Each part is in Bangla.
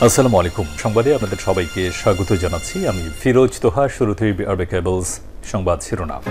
আসসালামু আলাইকুম। সংবাদে আপনাদের সবাইকে স্বাগত জানাচ্ছি। আমি ফিরোজ তোহা। শুরুতেই আরবে কেবলস সংবাদ শিরোনাম।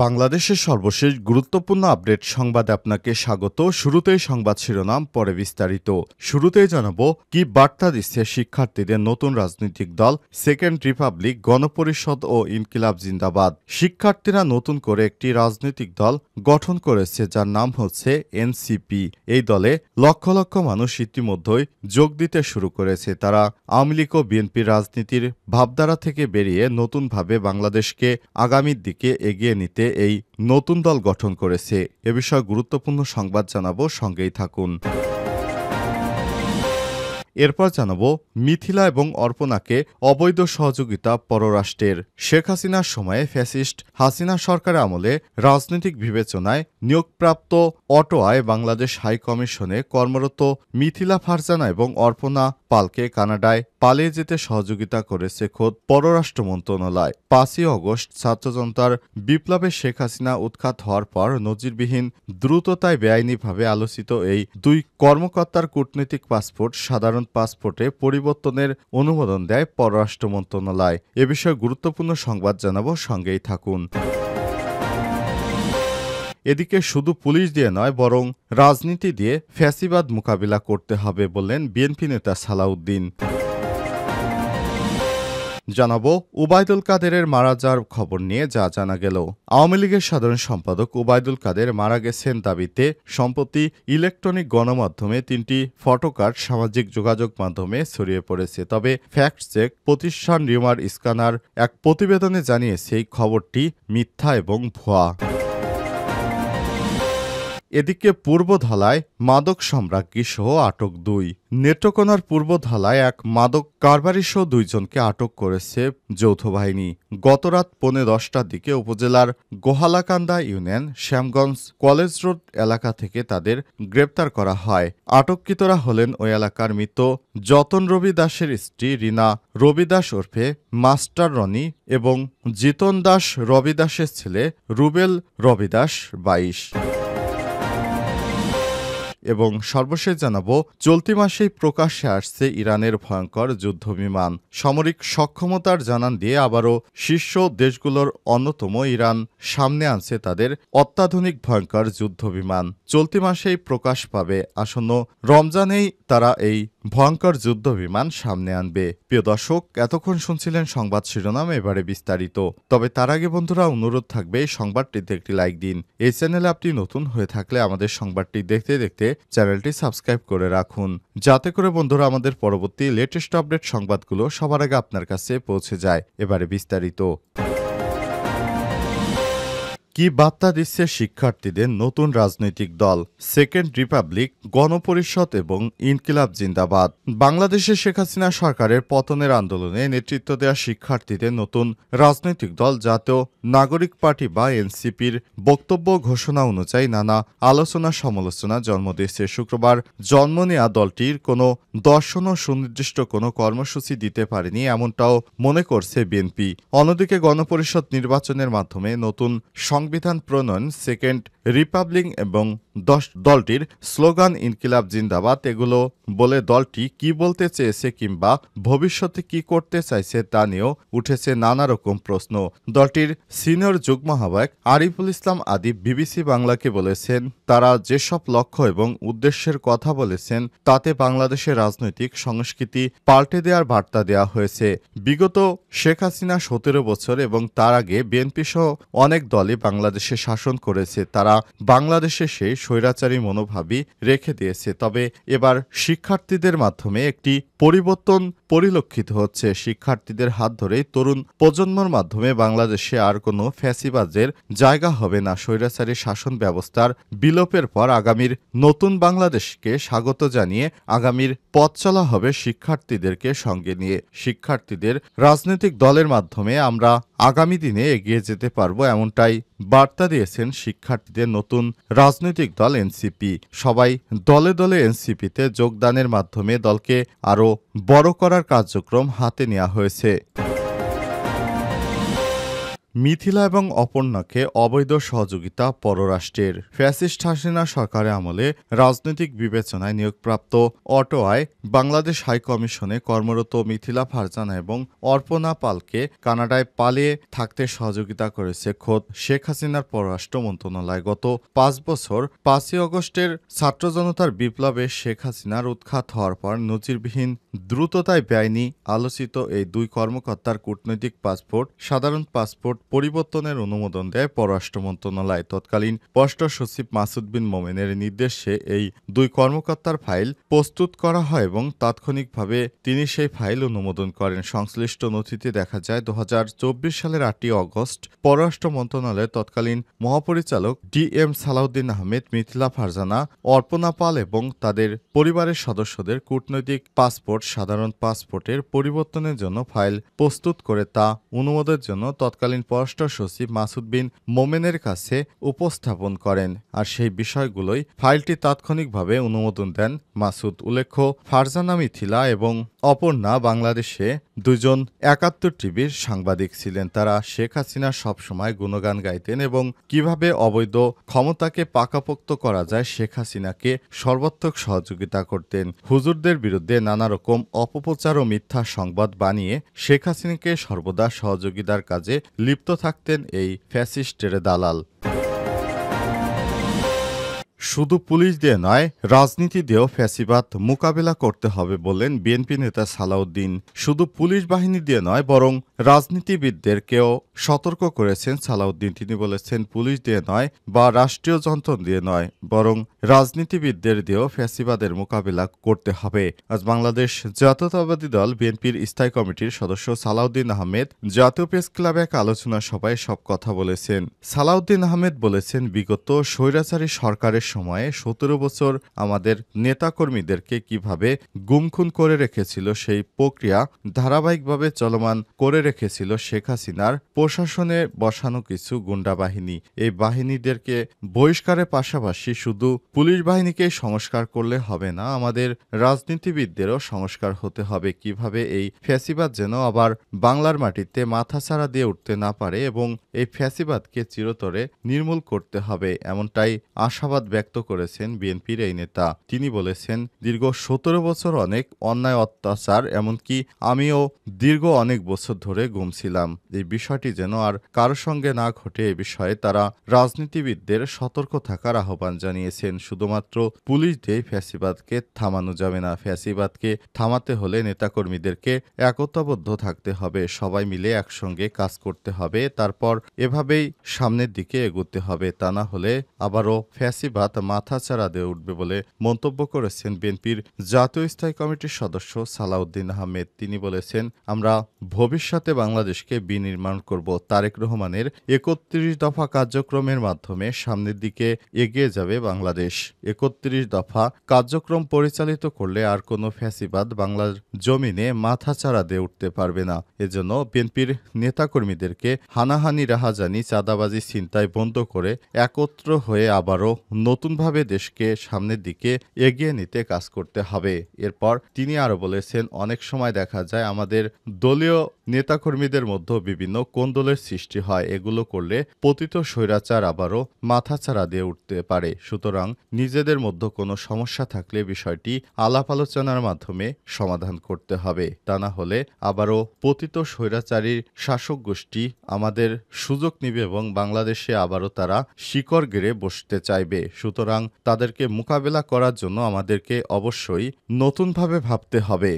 বাংলাদেশের সর্বশেষ গুরুত্বপূর্ণ আপডেট সংবাদে আপনাকে স্বাগত। শুরুতেই সংবাদ শিরোনাম, পরে বিস্তারিত। শুরুতেই জানাবো কি বার্তা দিচ্ছে শিক্ষার্থীদের নতুন রাজনৈতিক দল সেকেন্ড রিপাবলিক, গণপরিষদ ও ইনকিলাব জিন্দাবাদ। শিক্ষার্থীরা নতুন করে একটি রাজনৈতিক দল গঠন করেছে যার নাম হচ্ছে এনসিপি। এই দলে লক্ষ লক্ষ মানুষ ইতিমধ্যেই যোগ দিতে শুরু করেছে। তারা আওয়ামী লীগ ও বিএনপির রাজনীতির ভাবধারা থেকে বেরিয়ে নতুনভাবে বাংলাদেশকে আগামীর দিকে এগিয়ে নিতে এই নতুন দল গঠন করেছে। এ বিষয়ে গুরুত্বপূর্ণ সংবাদ জানাবো, সঙ্গেই থাকুন। এরপর জানাবো মিথিলা এবং অর্পণাকে অবৈধ সহযোগিতা পররাষ্ট্রের। শেখ হাসিনার সময়ে ফ্যাসিস্ট হাসিনা সরকারের আমলে রাজনৈতিক বিবেচনায় নিয়োগপ্রাপ্ত অটোয়ায় বাংলাদেশ হাই কমিশনে কর্মরত মিথিলা ফারজানা এবং অর্পণা পালকে কানাডায় পালিয়ে যেতে সহযোগিতা করেছে খোদ পররাষ্ট্র মন্ত্রণালয়। 5ই অগস্ট ছাত্র জনতার বিপ্লবে শেখ হাসিনা উৎখাত হওয়ার পর নজিরবিহীন দ্রুততায় বেআইনিভাবে আলোচিত এই দুই কর্মকর্তার কূটনৈতিক পাসপোর্ট সাধারণ পাসপোর্টে পরিবর্তনের অনুমোদন দেয় পররাষ্ট্র মন্ত্রণালয়। এ বিষয়ে গুরুত্বপূর্ণ সংবাদ জানাবো, সঙ্গেই থাকুন। এদিকে শুধু পুলিশ দিয়ে নয়, বরং রাজনীতি দিয়ে ফ্যাসিবাদ মোকাবিলা করতে হবে বললেন বিএনপি নেতা সালাউদ্দিন। জানাবো উবায়দুল কাদেরের মারা যাওয়ার খবর নিয়ে যা জানা গেল। আওয়ামী লীগের সাধারণ সম্পাদক উবায়দুল কাদের মারা গেছেন দাবিতে সম্প্রতি ইলেকট্রনিক গণমাধ্যমে 3টি ফটোকার্ড সামাজিক যোগাযোগ মাধ্যমে ছড়িয়ে পড়েছে। তবে ফ্যাক্ট চেক প্রতিষ্ঠান রিউমার স্ক্যানার এক প্রতিবেদনে জানিয়েছে এই খবরটি মিথ্যা এবং ভুয়া। এদিকে পূর্বধলায় মাদক সম্রাজ্ঞী সহ আটক 2। নেত্রকোনার পূর্বধলায় এক মাদক কারবারি সহ 2 জনকে আটক করেছে যৌথ বাহিনী। গতরাত 10:15টার দিকে উপজেলার গোহালাকান্দা ইউনিয়ন শ্যামগঞ্জ কলেজ রোড এলাকা থেকে তাদের গ্রেপ্তার করা হয়। আটককৃতরা হলেন ওই এলাকার মৃত যতন রবি দাসের স্ত্রী রিনা রবি দাস ওরফে মাস্টার রনি এবং জিতন দাস রবি দাসের ছেলে রুবেল রবি দাস 22। এবং সর্বশেষ জানাবো চলতি মাসেই প্রকাশ্যে আসছে ইরানের ভয়ঙ্কর যুদ্ধবিমান। সামরিক সক্ষমতার জানান দিয়ে আবারও শীর্ষ দেশগুলোর অন্যতম ইরান সামনে আনছে তাদের অত্যাধুনিক ভয়ঙ্কর যুদ্ধবিমান। চলতি মাসেই প্রকাশ পাবে। আসন্ন রমজানেই তারা এই ভয়ঙ্কর যুদ্ধবিমান সামনে আনবে। প্রিয় দর্শক, এতক্ষণ শুনছিলেন সংবাদ শিরোনাম, এবারে বিস্তারিত। তবে তার আগে বন্ধুরা অনুরোধ থাকবে এই সংবাদটিতে একটি লাইক দিন। এই চ্যানেলে আপনি নতুন হয়ে থাকলে আমাদের সংবাদটি দেখতে দেখতে চ্যানেলটি সাবস্ক্রাইব করে রাখুন, যাতে করে বন্ধুরা আমাদের পরবর্তী লেটেস্ট আপডেট সংবাদগুলো সবার আগে আপনার কাছে পৌঁছে যায়। এবারে বিস্তারিত। কি বার্তা দিচ্ছে শিক্ষার্থীদের নতুন রাজনৈতিক দল সেকেন্ড রিপাবলিক, গণপরিষদ এবং ইনকিলাব জিন্দাবাদ। বাংলাদেশে শেখ হাসিনা সরকারের পতনের আন্দোলনে নেতৃত্ব দেওয়া শিক্ষার্থীদের নতুন রাজনৈতিক দল জাতীয় নাগরিক পার্টি বা এনসিপির বক্তব্য ঘোষণা অনুযায়ী নানা আলোচনা সমালোচনা জন্ম দিয়েছে। শুক্রবার জন্ম নেওয়া দলটির কোনো দর্শন ও সুনির্দিষ্ট কোনো কর্মসূচি দিতে পারেনি, এমনটাও মনে করছে বিএনপি। অন্যদিকে গণপরিষদ নির্বাচনের মাধ্যমে নতুন সংবিধান প্রণয়ন, সেকেন্ড রিপাবলিক এবং দলটির স্লোগান ইনকিলাব জিন্দাবাদ, এগুলো বলে দলটি কি বলতে চেয়েছে কিংবা ভবিষ্যতে কি করতে চাইছে তা নিয়েও উঠেছে নানা রকম প্রশ্ন। দলটির সিনিয়র যুগ্ম আহ্বায়ক আরিফুল ইসলাম আদিব বিবিসি বাংলাকে বলেছেন, তারা যেসব লক্ষ্য এবং উদ্দেশ্যের কথা বলেছেন তাতে বাংলাদেশের রাজনৈতিক সংস্কৃতি পাল্টে দেওয়ার বার্তা দেওয়া হয়েছে। বিগত শেখ হাসিনা 17 বছর এবং তার আগে বিএনপি সহ অনেক দলই বাংলাদেশে শাসন করেছে, তারা বাংলাদেশে সেই স্বৈরাচারী মনোভাবই রেখে দিয়েছে। তবে এবার শিক্ষার্থীদের মাধ্যমে একটি পরিবর্তন পরিলক্ষিত হচ্ছে। শিক্ষার্থীদের হাত ধরে তরুণ প্রজন্মের মাধ্যমে বাংলাদেশে আর কোনো ফ্যাসিবাদের জায়গা হবে না। স্বৈরাচারী শাসন ব্যবস্থার বিলোপের পর আগামীর নতুন বাংলাদেশকে স্বাগত জানিয়ে আগামীর পথ চলা হবে শিক্ষার্থীদেরকে সঙ্গে নিয়ে। শিক্ষার্থীদের রাজনৈতিক দলের মাধ্যমে আমরা আগামী দিনে এগিয়ে যেতে পারবো, এমনটাই বার্তা দিয়েছেন শিক্ষার্থীদের নতুন রাজনৈতিক দল এনসিপি। সবাই দলে দলে এনসিপিতে যোগদানের মাধ্যমে দলকে আরও বড় করার কার্যক্রম হাতে নেওয়া হয়েছে। মিথিলা এবং অপর্ণাকে অবৈধ সহযোগিতা পররাষ্ট্রের। ফ্যাসিস্ট হাসিনা সরকারের আমলে রাজনৈতিক বিবেচনায় নিয়োগপ্রাপ্ত অটোয়ায় বাংলাদেশ হাইকমিশনে কর্মরত মিথিলা ফারজানা এবং অর্পণা পালকে কানাডায় পালিয়ে থাকতে সহযোগিতা করেছে খোদ শেখ হাসিনার পররাষ্ট্র মন্ত্রণালয়। গত 5 বছর 5ই আগস্টের ছাত্র জনতার বিপ্লবে শেখ হাসিনার উৎখাত হওয়ার পর নজিরবিহীন দ্রুততায় বেআইনি আলোচিত এই দুই কর্মকর্তার কূটনৈতিক পাসপোর্ট সাধারণ পাসপোর্ট পরিবর্তনের অনুমোদন দেয় পররাষ্ট্র মন্ত্রণালয়। তৎকালীন পররাষ্ট্র সচিব মাসুদ বিন মোমেনের নির্দেশে এই দুই কর্মকর্তার ফাইল প্রস্তুত করা হয় এবং তাৎক্ষণিকভাবে তিনি সেই ফাইল অনুমোদন করেন। সংশ্লিষ্ট নথিতে দেখা যায় 2024 সালের 8ই আগস্ট পররাষ্ট্র মন্ত্রণালয়ের তৎকালীন মহাপরিচালক DM সালাউদ্দিন আহমেদ মিথিলা ফারজানা, অর্পণা পাল এবং তাদের পরিবারের সদস্যদের কূটনৈতিক পাসপোর্ট সাধারণ পাসপোর্টের পরিবর্তনের জন্য ফাইল প্রস্তুত করে তা অনুমোদনের জন্য তৎকালীন পররাষ্ট্র সচিব মাসুদ বিন মোমেনের কাছে উপস্থাপন করেন। আর সেই বিষয়গুলোই ফাইলটি তাৎক্ষণিকভাবে অনুমোদন দেন মাসুদ। উল্লেখ্য, ফারজানা মিথিলা এবং অপর্ণা বাংলাদেশে দুজন 71 টিভির সাংবাদিক ছিলেন। তারা শেখ হাসিনা সবসময় গুণগান গাইতেন এবং কিভাবে অবৈধ ক্ষমতাকে পাকাপোক্ত করা যায় শেখ হাসিনাকে সর্বাত্মক সহযোগিতা করতেন। হুজুরদের বিরুদ্ধে নানা রকম অপপ্রচার ও মিথ্যা সংবাদ বানিয়ে শেখ হাসিনাকে সর্বদা সহযোগিতার কাজে লিপ্ত থাকতেন এই ফ্যাসিস্টের দালাল। শুধু পুলিশ দিয়ে নয়, রাজনীতি দিয়েও ফ্যাসিবাদ মোকাবেলা করতে হবে বললেন বিএনপি নেতা সালাউদ্দিন। শুধু পুলিশ বাহিনী দিয়ে নয়, বরং রাজনীতিবিদদেরকেও সতর্ক করেছেন সালাউদ্দিন। তিনি বলেছেন, পুলিশ দিয়ে নয় বা রাষ্ট্রীয় যন্ত্র দিয়ে নয়, বরং রাজনীতিবিদদের দিয়েও ফ্যাসিবাদের মোকাবেলা করতে হবে। আজ বাংলাদেশ জাতীয়তাবাদী দল বিএনপির স্থায়ী কমিটির সদস্য সালাউদ্দিন আহমেদ জাতীয় প্রেস ক্লাবে এক আলোচনা সভায় সব কথা বলেছেন। সালাউদ্দিন আহমেদ বলেছেন, বিগত স্বৈরাচারী সরকারের সময়ে 17 বছর আমাদের নেতাকর্মীদেরকে কিভাবে গুমখুন করে রেখেছিল সেই প্রক্রিয়া ধারাবাহিকভাবে চলমান করে রেখেছিল শেখ হাসিনার প্রশাসনে বসানো কিছু গুন্ডা বাহিনী। এই বাহিনীদেরকে বহিষ্কারের পাশাপাশি শুধু পুলিশ বাহিনীকে সংস্কার করলে হবে না, আমাদের রাজনীতিবিদদেরও সংস্কার হতে হবে। কিভাবে এই ফ্যাসিবাদ যেন আবার বাংলার মাটিতে মাথাছাড়া দিয়ে উঠতে না পারে এবং এই ফ্যাসিবাদকে চিরতরে নির্মূল করতে হবে, এমনটাই আশাবাদ ব্যক্ত করেছেন বিএনপির এই নেতা। তিনি বলেছেন, দীর্ঘ 17 বছর অনেক অন্যায় অত্যাচার, এমনকি আমিও দীর্ঘ অনেক বছর ধরে গুমছিলাম। এই বিষয়টি যেন আর কারো সঙ্গে না ঘটে এ বিষয়ে তারা রাজনীতিবিদদের সতর্ক থাকার আহ্বান জানিয়েছেন। শুধুমাত্র পুলিশ দিয়ে ফ্যাসিবাদকে থামানো যাবে না। ফ্যাসিবাদকে থামাতে হলে নেতাকর্মীদেরকে একতাবদ্ধ থাকতে হবে, সবাই মিলে একসঙ্গে কাজ করতে হবে, তারপর এভাবেই সামনের দিকে এগোতে হবে। তা না হলে আবারও ফ্যাসিবাদ মাথাচাড়া দিয়ে উঠবে বলে মন্তব্য করেছেন বিএনপির জাতীয় স্থায়ী কমিটির সদস্য সালাউদ্দিন আহমেদ। তিনি বলেছেন, আমরা ভবিষ্যতে বাংলাদেশকে বিনির্মাণ করব। তারেক রহমানের 31 দফা কার্যক্রমের মাধ্যমে সামনের দিকে এগিয়ে যাবে বাংলাদেশ। 31 দফা কার্যক্রম পরিচালিত করলে আর কোনো ফ্যাসিবাদ বাংলার জমিনে মাথাচাড়া দিয়ে উঠতে পারবে না। এজন্য বিএনপির নেতাকর্মীদেরকে হানাহানি, রাহাজানি, চাঁদাবাজি, ছিনতাই বন্ধ করে একত্র হয়ে আবারও নতুনভাবে দেশকে সামনের দিকে এগিয়ে নিতে কাজ করতে হবে। এরপর তিনি আরো বলেছেন, অনেক সময় দেখা যায় আমাদের দলীয় নেতাকর্মীদের মধ্যে বিভিন্ন কোন্দলের সৃষ্টি হয়। এগুলো করলে পতিত স্বৈরাচার আবারও মাথাচাড়া দিয়ে উঠতে পারে। সুতরাং নিজেদের মধ্যে কোনো সমস্যা থাকলে বিষয়টি আলাপ আলোচনার মাধ্যমে সমাধান করতে হবে। তা না হলে আবারও পতিত স্বৈরাচারীর শাসক গোষ্ঠী আমাদের সুযোগ নিবে এবং বাংলাদেশে আবারও তারা শিকড় গেড়ে বসতে চাইবে। সুতরাং তাদেরকে মোকাবেলা করার জন্য আমাদেরকে অবশ্যই নতুনভাবে ভাবতে হবে।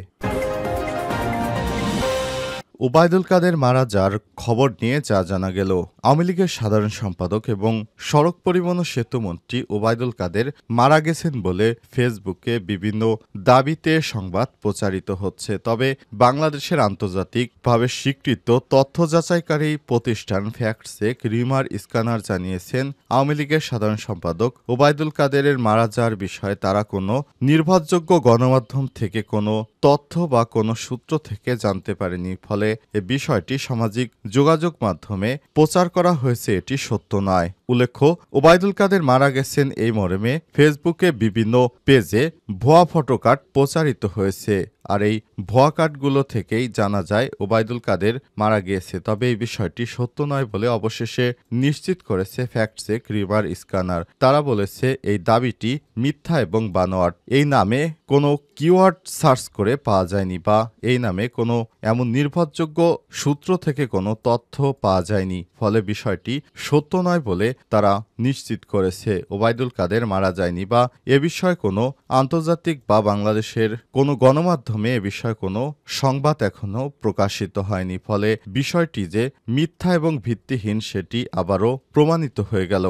ওবায়দুল কাদের মারা যাওয়ার খবর নিয়ে যা জানা গেল, আওয়ামী লীগের সাধারণ সম্পাদক এবং সড়ক পরিবহন ও সেতু মন্ত্রী ওবায়দুল কাদের মারা গেছেন বলে ফেসবুকে বিভিন্ন দাবিতে সংবাদ প্রচারিত হচ্ছে। তবে বাংলাদেশের আন্তর্জাতিকভাবে স্বীকৃত তথ্য যাচাইকারী প্রতিষ্ঠান ফ্যাক্টচেক রিমার স্ক্যানার জানিয়েছেন, আওয়ামী লীগের সাধারণ সম্পাদক ওবায়দুল কাদেরের মারা যাওয়ার বিষয়ে তারা কোনো নির্ভরযোগ্য গণমাধ্যম থেকে কোনো তথ্য বা কোনো সূত্র থেকে জানতে পারেনি। ফলে এ বিষয়টি সামাজিক যোগাযোগ মাধ্যমে প্রচার করা হয়েছে, এটি সত্য নয়। উল্লেখ্য, ওবায়দুল কাদের মারা গেছেন এই মর্মে ফেসবুকে বিভিন্ন পেজে ভুয়া ফটোকার্ড প্রচারিত হয়েছে। আর এই ভুয়া কার্ডগুলো থেকেই জানা যায় ওবায়দুল কাদের মারা গিয়েছে। তবে এই বিষয়টি সত্য নয় বলে অবশেষে নিশ্চিত করেছে ফ্যাক্ট চেক রিভার স্ক্যানার। তারা বলেছে এই দাবিটি মিথ্যা এবং বানোয়াট। এই নামে কোনো কিওয়ার্ড সার্চ করে পাওয়া যায়নি বা এই নামে কোনো এমন নির্ভরযোগ্য সূত্র থেকে কোনো তথ্য পাওয়া যায়নি। ফলে বিষয়টি সত্য নয় বলে তারা নিশ্চিত করেছে ওবায়দুল কাদের মারা যায়নি বা এ বিষয়ে কোনো আন্তর্জাতিক বা বাংলাদেশের কোনো গণমাধ্যমে এ বিষয়ে কোনো সংবাদ এখনো প্রকাশিত হয়নি। ফলে বিষয়টি যে মিথ্যা এবং ভিত্তিহীন সেটি আবারও প্রমাণিত হয়ে গেল।